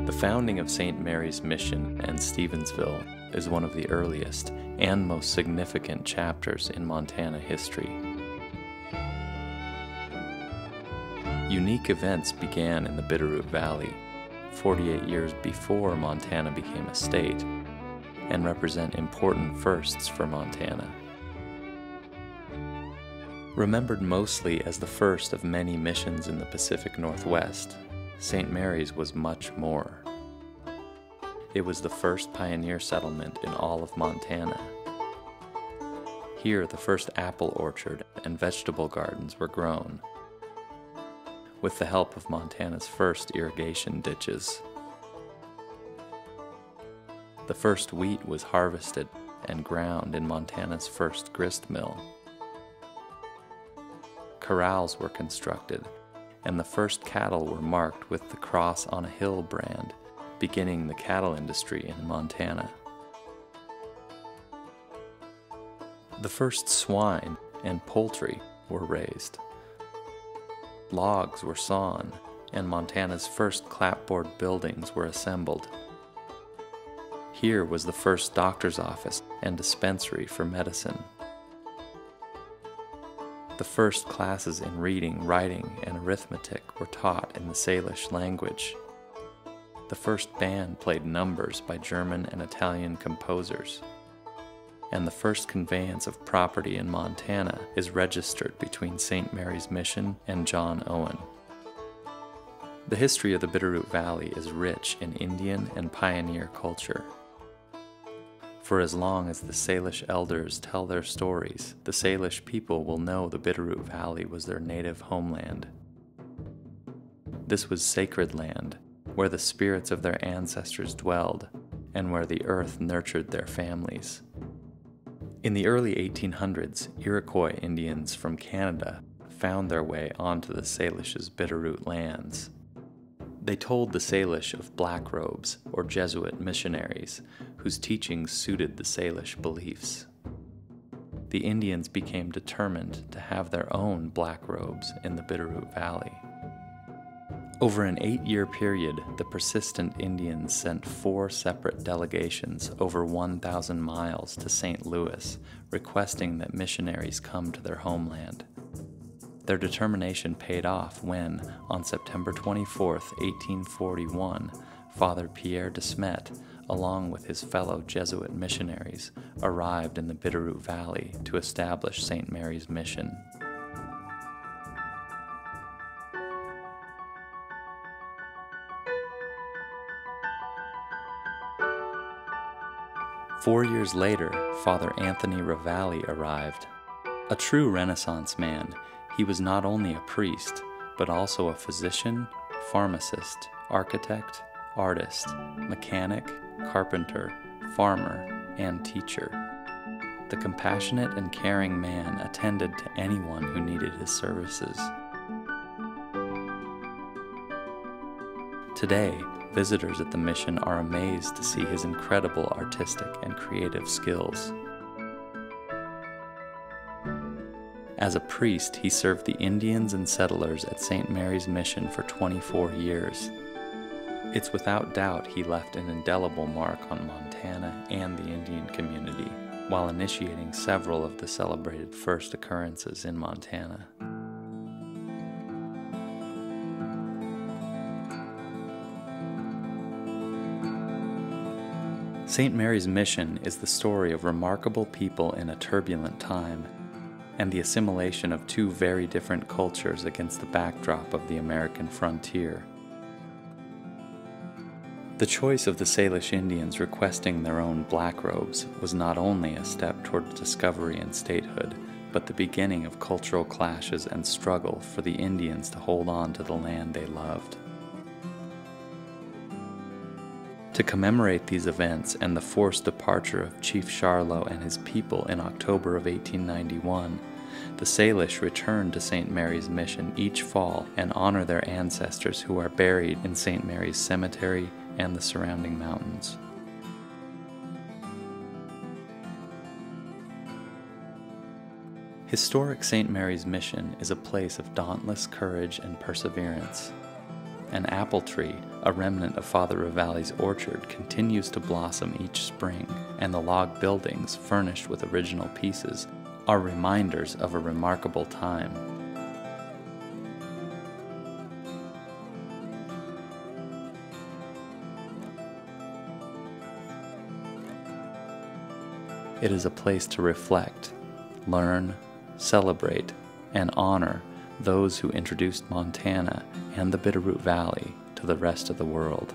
The founding of St. Mary's Mission and Stevensville is one of the earliest and most significant chapters in Montana history. Unique events began in the Bitterroot Valley, 48 years before Montana became a state, and represent important firsts for Montana. Remembered mostly as the first of many missions in the Pacific Northwest, St. Mary's was much more. It was the first pioneer settlement in all of Montana. Here, the first apple orchard and vegetable gardens were grown, with the help of Montana's first irrigation ditches. The first wheat was harvested and ground in Montana's first grist mill. Corrals were constructed, and the first cattle were marked with the Cross on a Hill brand, beginning the cattle industry in Montana. The first swine and poultry were raised. Logs were sawn, and Montana's first clapboard buildings were assembled. Here was the first doctor's office and dispensary for medicine. The first classes in reading, writing, and arithmetic were taught in the Salish language. The first band played numbers by German and Italian composers. And the first conveyance of property in Montana is registered between St. Mary's Mission and John Owen. The history of the Bitterroot Valley is rich in Indian and pioneer culture. For as long as the Salish elders tell their stories, the Salish people will know the Bitterroot Valley was their native homeland. This was sacred land, where the spirits of their ancestors dwelled, and where the earth nurtured their families. In the early 1800s, Iroquois Indians from Canada found their way onto the Salish's Bitterroot lands. They told the Salish of black robes, or Jesuit missionaries, whose teachings suited the Salish beliefs. The Indians became determined to have their own black robes in the Bitterroot Valley. Over an 8-year period, the persistent Indians sent 4 separate delegations over 1,000 miles to St. Louis, requesting that missionaries come to their homeland. Their determination paid off when, on September 24, 1841, Father Pierre de Smet, along with his fellow Jesuit missionaries, arrived in the Bitterroot Valley to establish St. Mary's Mission. Four years later, Father Anthony Ravalli arrived. A true Renaissance man, he was not only a priest, but also a physician, pharmacist, architect, artist, mechanic, carpenter, farmer, and teacher. The compassionate and caring man attended to anyone who needed his services. Today, visitors at the mission are amazed to see his incredible artistic and creative skills. As a priest, he served the Indians and settlers at St. Mary's Mission for 24 years. It's without doubt he left an indelible mark on Montana and the Indian community, while initiating several of the celebrated first occurrences in Montana. St. Mary's Mission is the story of remarkable people in a turbulent time, and the assimilation of 2 very different cultures against the backdrop of the American frontier. The choice of the Salish Indians requesting their own black robes was not only a step toward discovery and statehood, but the beginning of cultural clashes and struggle for the Indians to hold on to the land they loved. To commemorate these events and the forced departure of Chief Charlot and his people in October of 1891, the Salish return to St. Mary's Mission each fall and honor their ancestors who are buried in St. Mary's Cemetery and the surrounding mountains. Historic St. Mary's Mission is a place of dauntless courage and perseverance. An apple tree, a remnant of Father Ravalli's orchard, continues to blossom each spring, and the log buildings, furnished with original pieces, are reminders of a remarkable time. It is a place to reflect, learn, celebrate, and honor those who introduced Montana and the Bitterroot Valley to the rest of the world.